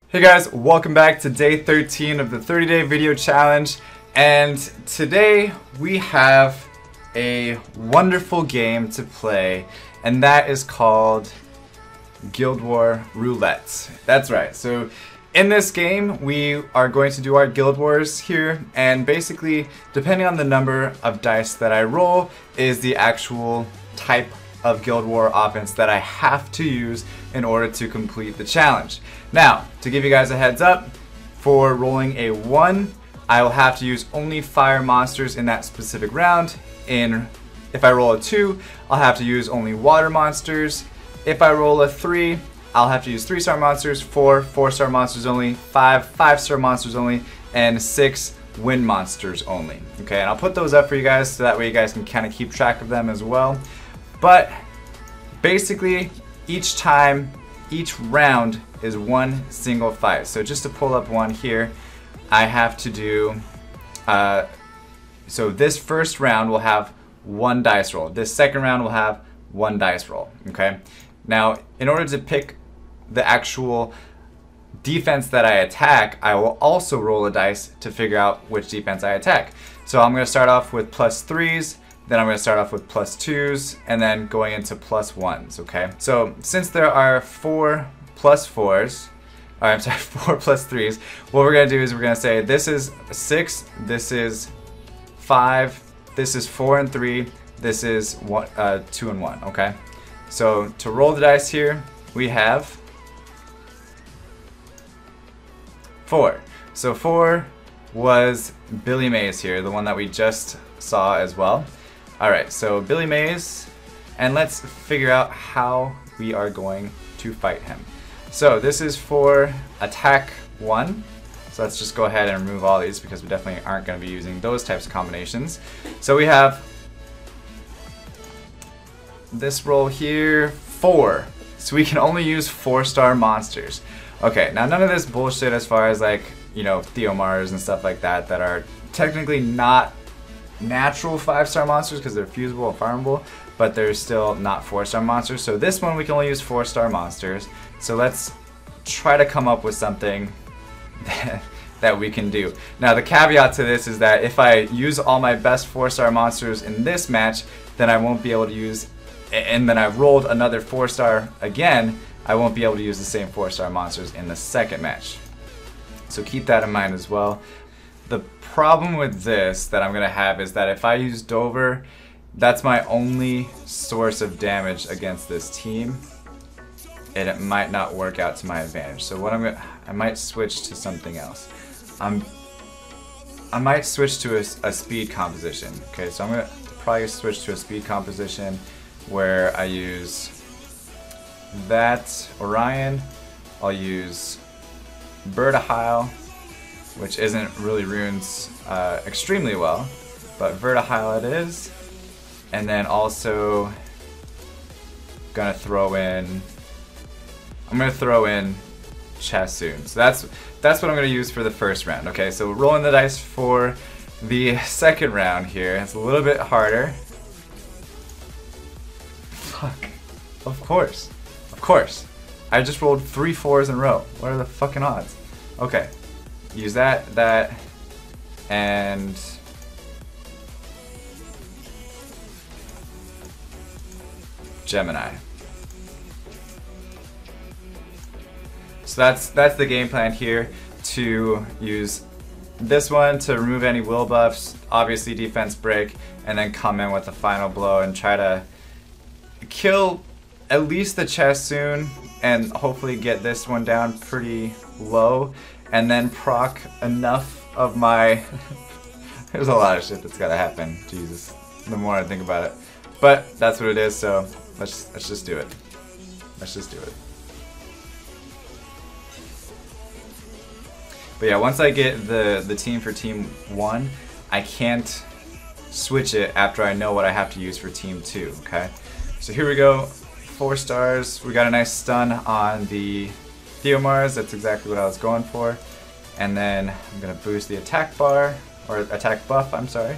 Hey guys, welcome back to day 13 of the 30-day video challenge, and today we have a wonderful game to play, and that is called Guild War Roulette. That's right. So in this game we are going to do our Guild Wars here, and basically depending on the number of dice that I roll is the actual type of Guild War offense that I have to use in order to complete the challenge. Now, to give you guys a heads up, for rolling a 1, I will have to use only fire monsters in that specific round. If I roll a 2, I'll have to use only water monsters. If I roll a 3, I'll have to use 3-star monsters, 4 4-star monsters only, 5 5-star monsters only, and 6 wind monsters only. Okay, and I'll put those up for you guys so that way you guys can kind of keep track of them as well. But basically, each round is one single fight. So just to pull up one here, I have to do, so this first round will have 1 dice roll. This second round will have 1 dice roll, okay? Now, in order to pick the actual defense that I attack, I will also roll a dice to figure out which defense I attack. So I'm gonna start off with +3s, then I'm going to start off with +2s, and then going into +1s, okay? So since there are 4 +4s, I'm sorry, 4 +3s, what we're going to do is we're going to say this is 6, this is 5, this is 4 and 3, this is 2 and 1, okay? So to roll the dice here, we have 4. So 4 was Billy Mays here, the one that we just saw as well. Alright, so Billy Mays, and let's figure out how we are going to fight him. So this is for attack 1, so let's just go ahead and remove all these because we definitely aren't going to be using those types of combinations. So we have this roll here, 4, so we can only use 4-star monsters. Okay, now none of this bullshit as far as like, you know, Theomars and stuff like that that are technically not natural 5-star monsters because they're fusible and farmable, but they're still not 4-star monsters. So this one we can only use 4-star monsters. So let's try to come up with something that we can do. Now the caveat to this is that if I use all my best 4-star monsters in this match, then I won't be able to use, and then I've rolled another 4-star again, I won't be able to use the same 4-star monsters in the second match. So keep that in mind as well. The problem with this that I'm going to have is that if I use Dover, that's my only source of damage against this team, and it might not work out to my advantage. So what I might switch to something else. I might switch to a speed composition. Okay, so I'm going to probably switch to a speed composition where I use that Orion, I'll use Vertihile, which isn't really runes extremely well, but Vertihile it is. And then also I'm gonna throw in Chassoon. So that's what I'm gonna use for the first round. Okay, so rolling the dice for the second round here. It's a little bit harder. Fuck. Of course. I just rolled 3 4s in a row. What are the fucking odds? Okay. Use that, and Gemini. So that's the game plan here, to use this one to remove any will buffs, obviously defense break, and then come in with the final blow and try to kill at least the Chassoon and hopefully get this one down pretty low. And then proc enough of my there's a lot of shit that's gotta happen, Jesus, the more I think about it, but that's what it is. So let's just do it. But yeah, once I get the team for team 1, I can't switch it after I know what I have to use for team 2. Okay, so here we go, 4 stars. We got a nice stun on the Theomars, that's exactly what I was going for. And then I'm going to boost the attack bar, or attack buff, I'm sorry.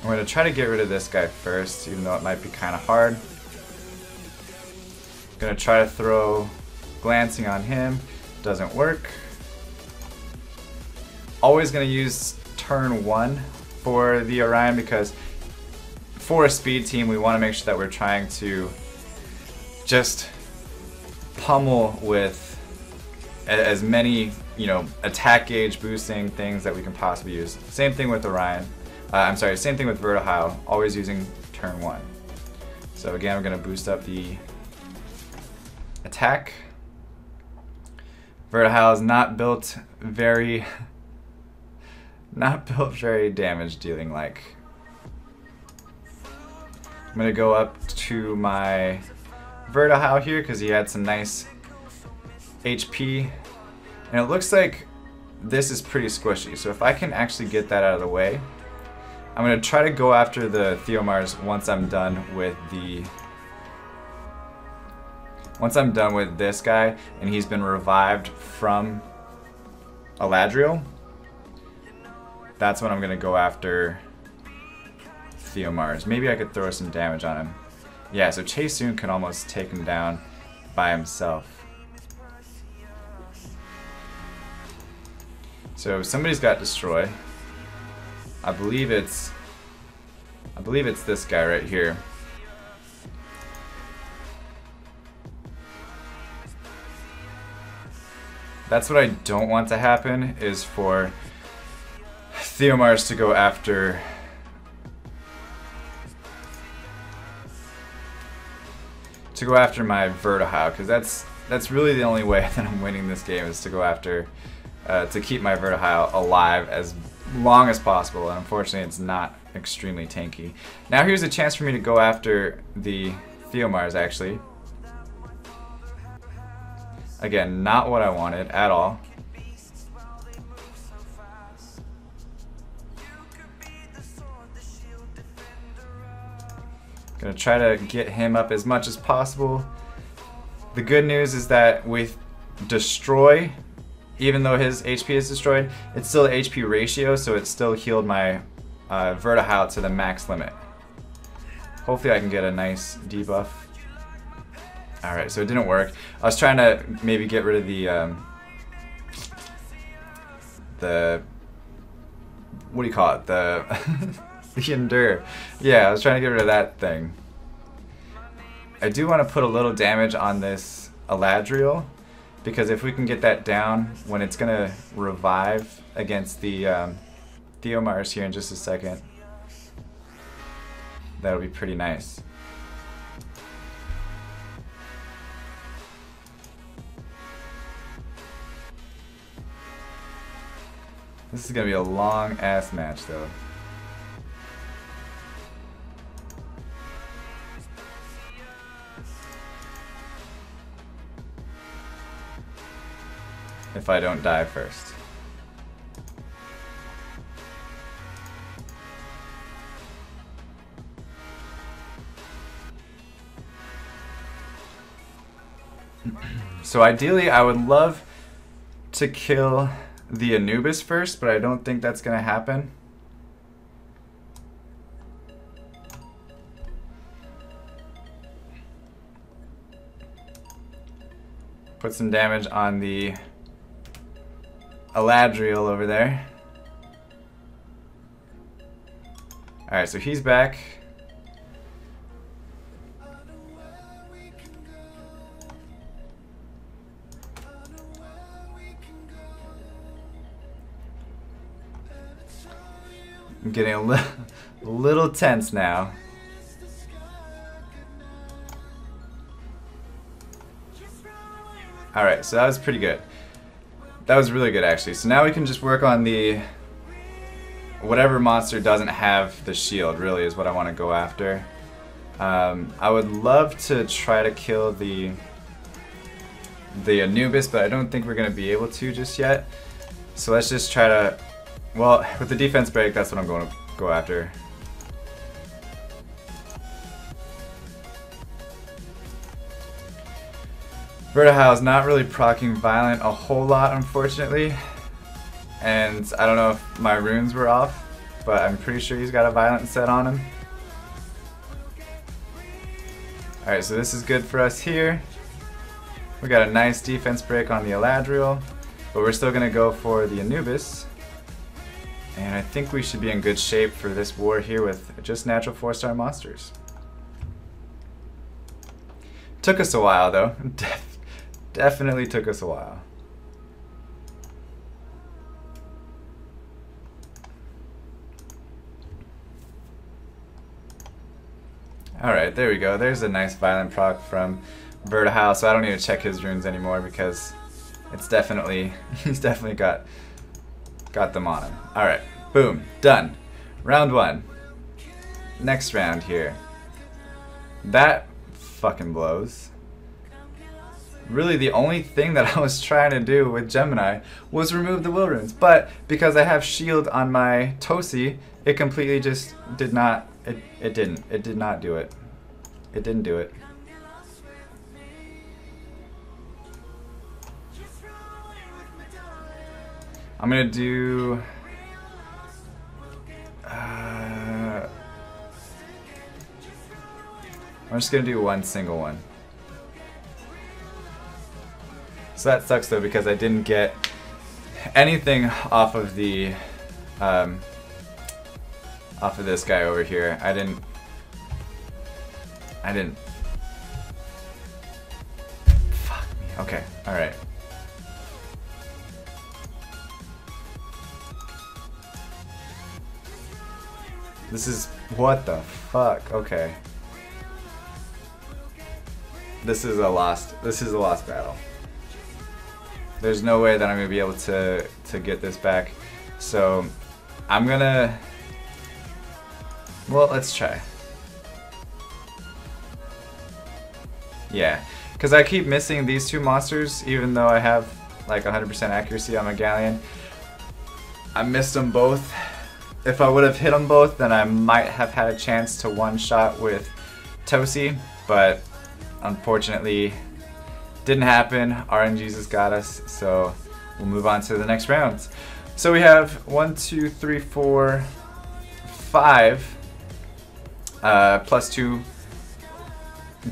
I'm going to try to get rid of this guy first, even though it might be kind of hard. I'm going to try to throw glancing on him, doesn't work. Always going to use turn 1 for the Orion because for a speed team we want to make sure that we're trying to just pummel with as many, you know, attack gauge boosting things that we can possibly use. Same thing with Orion. I'm sorry, same thing with Vertihile, always using turn 1. So again, we're going to boost up the attack. Vertihile is not built very damage dealing like. I'm going to go up to my Vertihile here because he had some nice HP, and it looks like this is pretty squishy, so if I can actually get that out of the way, I'm going to try to go after the Theomars once I'm done with this guy and he's been revived from Eladriel. That's when I'm going to go after Theomars. Maybe I could throw some damage on him. Yeah, so Chaesoon can almost take him down by himself. So somebody's got Destroy. I believe it's this guy right here. That's what I don't want to happen, is for Theomars to go after my Vertihile, because that's really the only way that I'm winning this game, is to go after to keep my Vertihile alive as long as possible, and unfortunately it's not extremely tanky. Now here's a chance for me to go after the Theomars actually. Again, not what I wanted at all. Gonna try to get him up as much as possible. The good news is that with Destroy, even though his HP is destroyed, it's still an HP ratio, so it still healed my Vertihile to the max limit. Hopefully I can get a nice debuff. Alright, so it didn't work. I was trying to maybe get rid of the what do you call it? The the Endure. Yeah, I was trying to get rid of that thing. I do want to put a little damage on this Eladriel, because if we can get that down when it's gonna revive against the Theomars here in just a second, that'll be pretty nice. This is gonna be a long ass match though. If I don't die first. So ideally I would love to kill the Anubis first, but I don't think that's gonna happen. Put some damage on the Eladriel over there. Alright, so he's back. I'm getting a little tense now. Alright, so that was pretty good. That was really good actually. So now we can just work on the whatever monster doesn't have the shield, really is what I want to go after. I would love to try to kill the Anubis, but I don't think we're going to be able to just yet. So let's just try to, well, with the defense break, that's what I'm going to go after. Vertihile is not really proccing Violent a whole lot, unfortunately. And I don't know if my runes were off, but I'm pretty sure he's got a Violent set on him. Alright, so this is good for us here. We got a nice defense break on the Eladriel, but we're still gonna go for the Anubis. And I think we should be in good shape for this war here with just natural 4-star monsters. Took us a while though. Definitely took us a while. Alright, there we go. There's a nice violent proc from Vertihile, so I don't need to check his runes anymore because it's definitely, he's definitely got them on him. Alright, boom, done. Round 1. Next round here. That fucking blows. Really the only thing that I was trying to do with Gemini was remove the will runes, but because I have shield on my Tosi, it completely just did not, it did not do it. It didn't do it. I'm gonna do I'm just gonna do one single one. So that sucks though because I didn't get anything off of the off of this guy over here. I didn't. Fuck me. Okay. All right. This is what the fuck. Okay. This is a lost battle. There's no way that I'm gonna be able to get this back. So I'm gonna, well, let's try. Yeah, because I keep missing these two monsters even though I have like 100% accuracy on my Galleon. I missed them both. If I would have hit them both, then I might have had a chance to one-shot with Tosi, but unfortunately didn't happen. RNG's has got us, so we'll move on to the next round. So we have 1, 2, 3, 4, 5 +2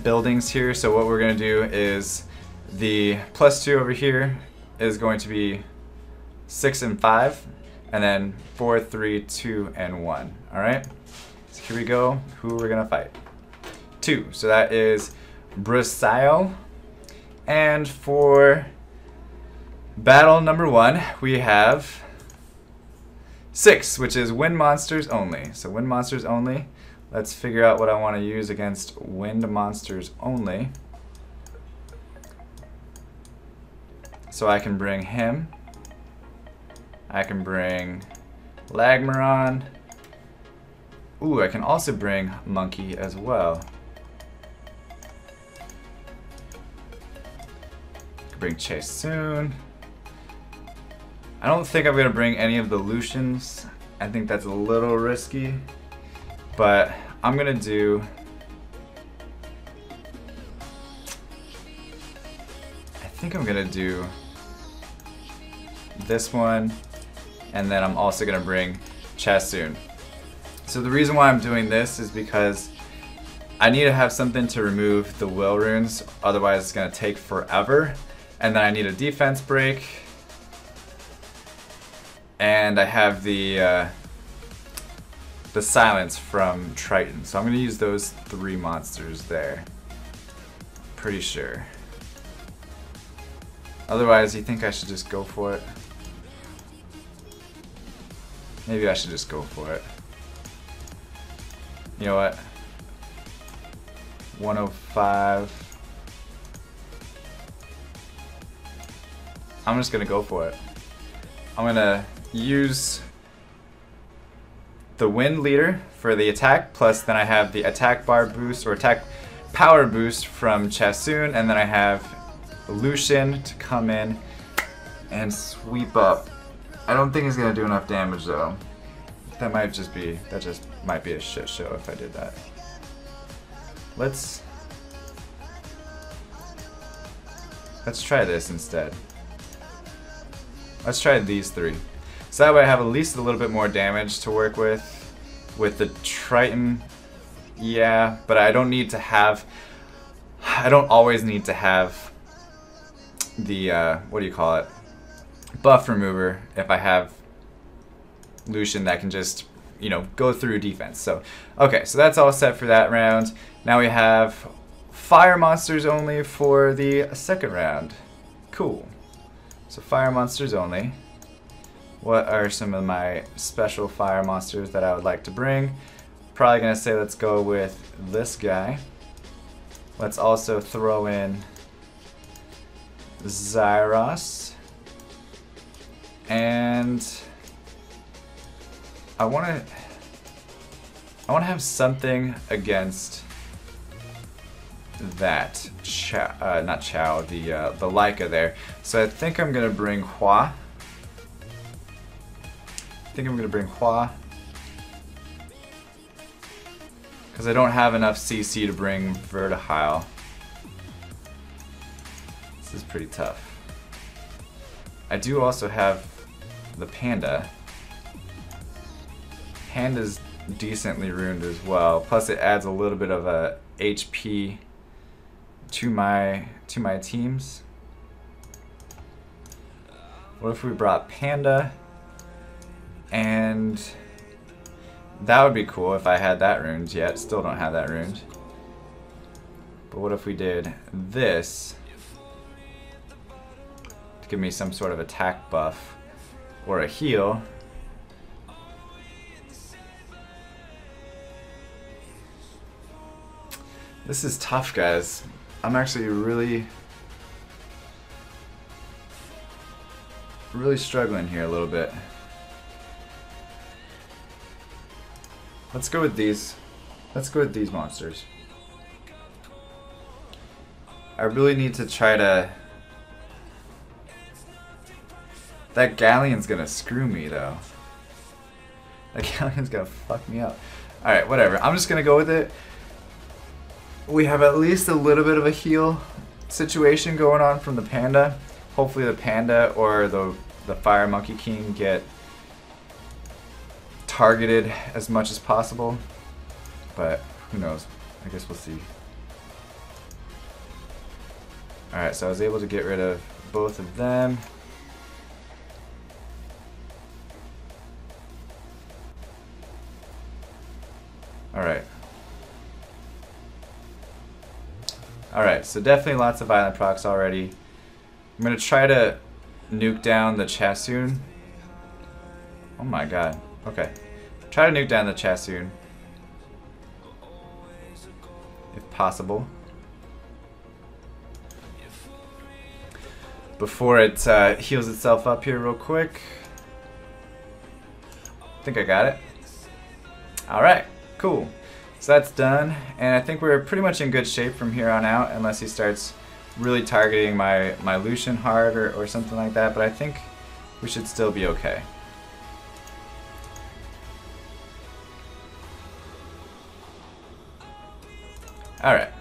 buildings here. So what we're gonna do is the +2 over here is going to be 6 and 5, and then 4, 3, 2, and 1. All right. So here we go. Who we're gonna fight? 2. So that is Brazil. And for battle number 1, we have 6, which is wind monsters only. So wind monsters only. Let's figure out what I want to use against wind monsters only. So I can bring him. I can bring Lagmaron. Ooh, I can also bring Monkey as well. Bring Chase soon. I don't think I'm gonna bring any of the Lucians. I think that's a little risky, but I'm gonna do. I think I'm gonna do this one, and then I'm also gonna bring Chasoon. So the reason why I'm doing this is because I need to have something to remove the will runes, otherwise it's gonna take forever. And then I need a defense break, and I have the silence from Triton. So I'm gonna use those 3 monsters there. Pretty sure. Otherwise, you think I should just go for it? Maybe I should just go for it. You know what? 105. I'm just gonna go for it. I'm gonna use the wind leader for the attack, plus then I have the attack bar boost or attack power boost from Chasoon, and then I have Lucian to come in and sweep up. I don't think he's gonna do enough damage though. That just might be a shit show if I did that. Let's try this instead. Let's try these 3. So that way I have at least a little bit more damage to work with. With the Triton, yeah, but I don't always need to have what do you call it? Buff remover if I have Lucian that can just, you know, go through defense. So, okay, so that's all set for that round. Now we have fire monsters only for the second round. Cool. So fire monsters only. What are some of my special fire monsters that I would like to bring? Probably gonna say let's go with this guy. Let's also throw in Zyros. And I wanna have something against that not Chow, the Leica there. So I think I'm gonna bring Hua. Because I don't have enough CC to bring Vertihile. This is pretty tough. I do also have the Panda. Panda's decently ruined as well. Plus it adds a little bit of a HP to my teams. What if we brought Panda? And that would be cool if I had that ruined yet. Still don't have that ruined. But what if we did this to give me some sort of attack buff or a heal? This is tough, guys. I'm actually really struggling here a little bit. Let's go with these. Let's go with these monsters. I really need to try to... That Galleon's gonna screw me though. That Galleon's gonna fuck me up. Alright, whatever. I'm just gonna go with it. We have at least a little bit of a heal situation going on from the Panda. Hopefully the Panda or the Fire Monkey King get targeted as much as possible. But who knows? I guess we'll see. Alright, so I was able to get rid of both of them. Alright. Alright, so definitely lots of violent procs already. I'm going to try to nuke down the Chassoon. Oh my god. Okay. Try to nuke down the Chassoon. If possible. Before it heals itself up here real quick. I think I got it. Alright, cool. So that's done, and I think we're pretty much in good shape from here on out, unless he starts really targeting my Lucian hard or something like that, but I think we should still be okay. Alright.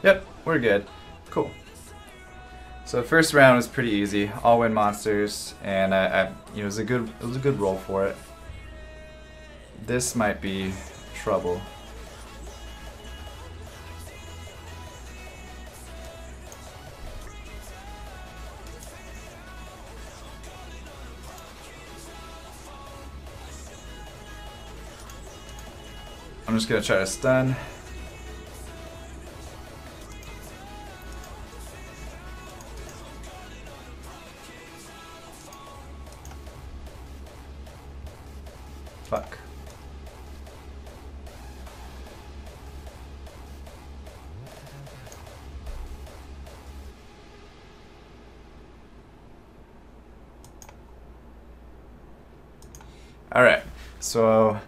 Yep, we're good. Cool. So the first round was pretty easy. All win monsters, and it was a good roll for it. This might be trouble. I'm just gonna try to stun. Fuck. All right, so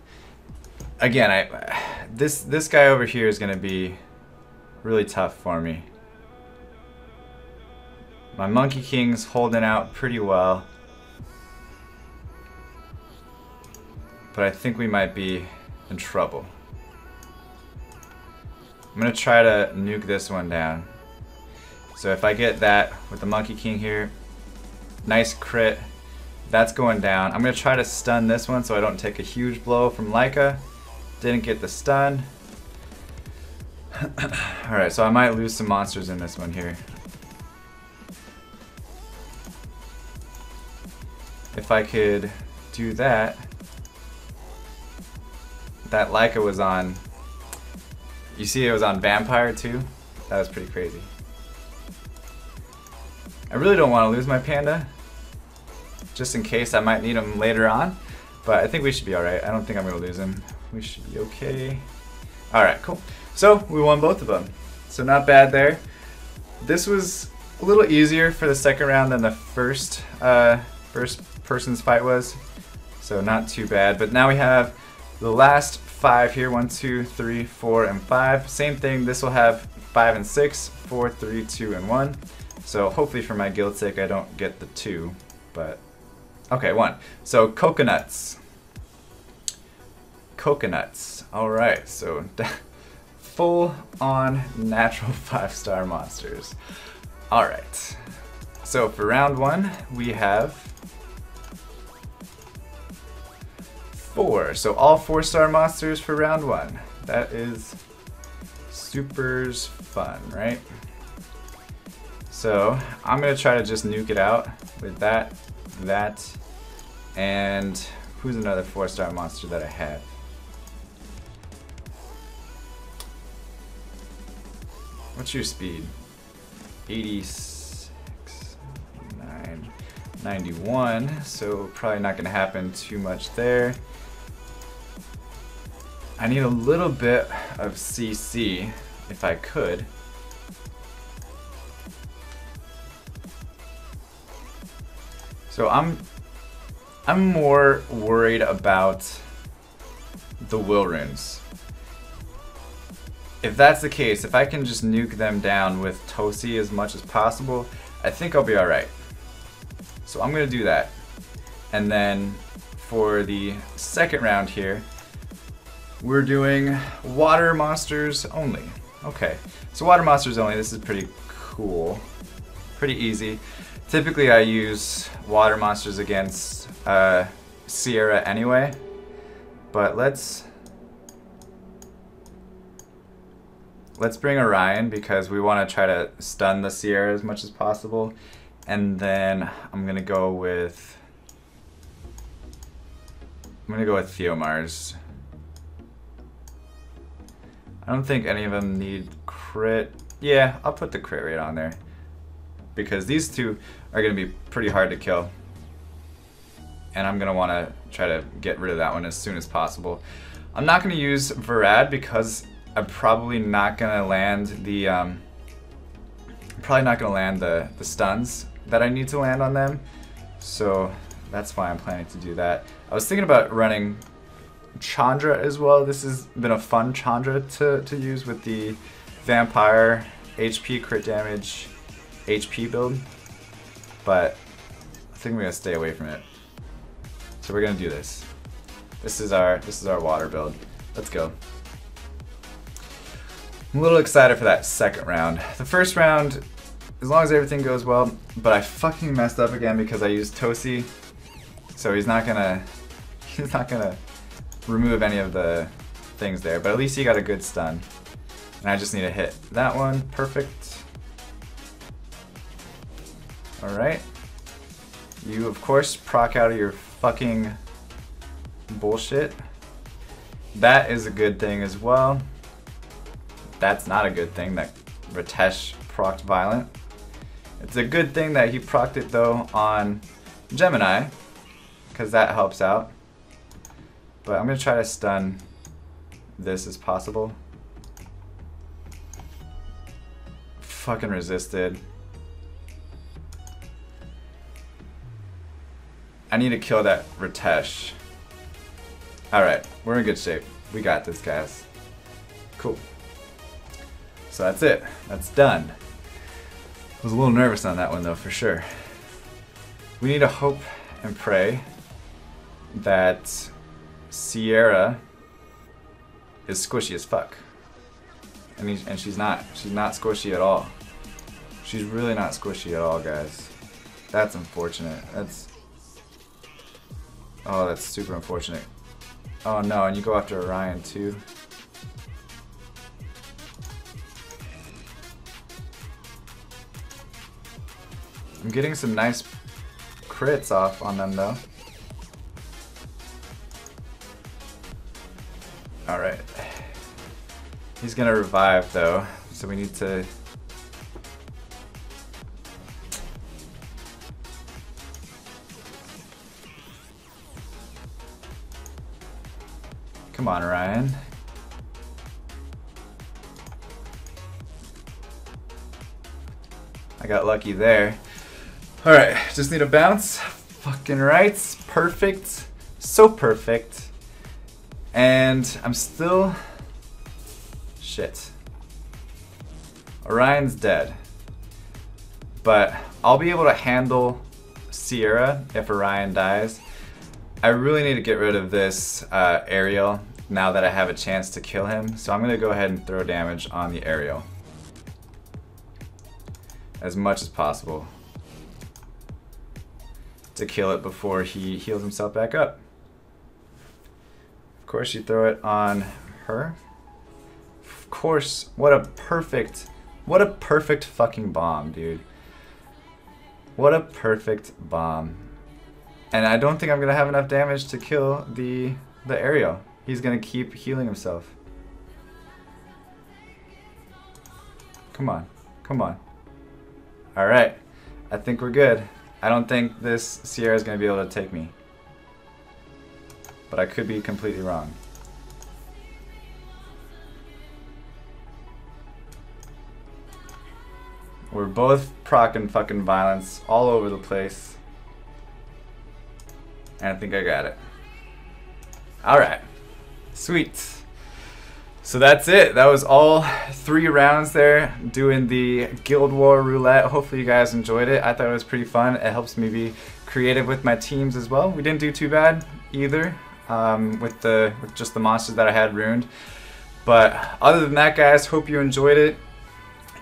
again, this guy over here is gonna be really tough for me. My Monkey King's holding out pretty well, but I think we might be in trouble. I'm gonna try to nuke this one down. So if I get that with the Monkey King here, nice crit. That's going down. I'm gonna try to stun this one so I don't take a huge blow from Leica. Didn't get the stun. Alright, so I might lose some monsters in this one here. if I could do that. That Leica was on, you see it was on Vampire too? That was pretty crazy. I really don't want to lose my Panda, just in case I might need him later on, but I think we should be alright. I don't think I'm going to lose him. We should be okay. Alright, cool. So, we won both of them. So not bad there. This was a little easier for the second round than the first person's fight was. So not too bad. But now we have the last 5 here. 1, 2, 3, 4, and 5. Same thing. This will have 5 and 6. 4, 3, 2, and 1. So hopefully for my guild's sake I don't get the 2. But okay, 1. So coconuts. Coconuts. Alright, so full on natural 5-star monsters. Alright. So for round 1 we have 4. So all 4-star monsters for round 1. That is super fun, right? So I'm gonna try to just nuke it out with that, and who's another 4-star monster that I have? What's your speed? 86, 9, 91, so probably not gonna happen too much there. I need a little bit of CC if I could. So I'm more worried about the will runes. If that's the case, if I can just nuke them down with Tosi as much as possible, I think I'll be alright. So I'm gonna do that. And then for the second round here, we're doing water monsters only. Okay, so water monsters only, this is pretty cool. Pretty easy. Typically I use water monsters against Sierra anyway, but let's bring Orion because we want to try to stun the Sierra as much as possible, and then I'm gonna go with Theomars. I don't think any of them need crit. Yeah, I'll put the crit rate on there because these two are gonna be pretty hard to kill, and I'm gonna want to try to get rid of that one as soon as possible. I'm not gonna use Verad because I'm probably not gonna land the stuns that I need to land on them. So that's why I'm planning to do that. I was thinking about running Chandra as well. This has been a fun Chandra to use with the Vampire HP crit damage HP build, but I think we're gonna stay away from it. So we're gonna do this. This is our water build. Let's go. I'm a little excited for that second round. The first round, as long as everything goes well, but I fucking messed up again because I used Tosi, so he's not gonna remove any of the things there, but at least he got a good stun. And I just need to hit that one. Perfect. Alright. You, of course, proc out of your fucking bullshit. That is a good thing as well. That's not a good thing that Ritesh procced Violent. It's a good thing that he procced it though on Gemini, because that helps out. But I'm going to try to stun this as possible. Fucking resisted. I need to kill that Ritesh. Alright, we're in good shape. We got this, guys. Cool. So that's it. That's done. I was a little nervous on that one though, for sure. We need to hope and pray that Sierra is squishy as fuck. And she's not. She's not squishy at all. She's really not squishy at all, guys. That's unfortunate. Oh, that's super unfortunate. Oh no, and you go after Orion too. I'm getting some nice crits off on them though. Alright. He's gonna revive though, so we need to... Come on, Ryan. I got lucky there. Alright, just need a bounce. Fucking right. Perfect. So perfect. And I'm still... Shit. Orion's dead. But I'll be able to handle Sierra if Orion dies. I really need to get rid of this aerial now that I have a chance to kill him. So I'm going to go ahead and throw damage on the aerial as much as possible to kill it before he heals himself back up. Of course you throw it on her. Of course, what a perfect fucking bomb, dude. What a perfect bomb. And I don't think I'm gonna have enough damage to kill the aerial. He's gonna keep healing himself. Come on, come on. All right, I think we're good. I don't think this Sierra is gonna be able to take me, but I could be completely wrong. We're both proccing fucking violence all over the place. And I think I got it. Alright. Sweet. So that's it. That was all 3 rounds there doing the Guild War Roulette. Hopefully you guys enjoyed it. I thought it was pretty fun. It helps me be creative with my teams as well. We didn't do too bad either with just the monsters that I had ruined. But other than that, guys, hope you enjoyed it.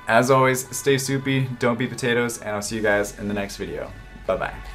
As always, stay soupy, don't be potatoes, and I'll see you guys in the next video. Bye-bye.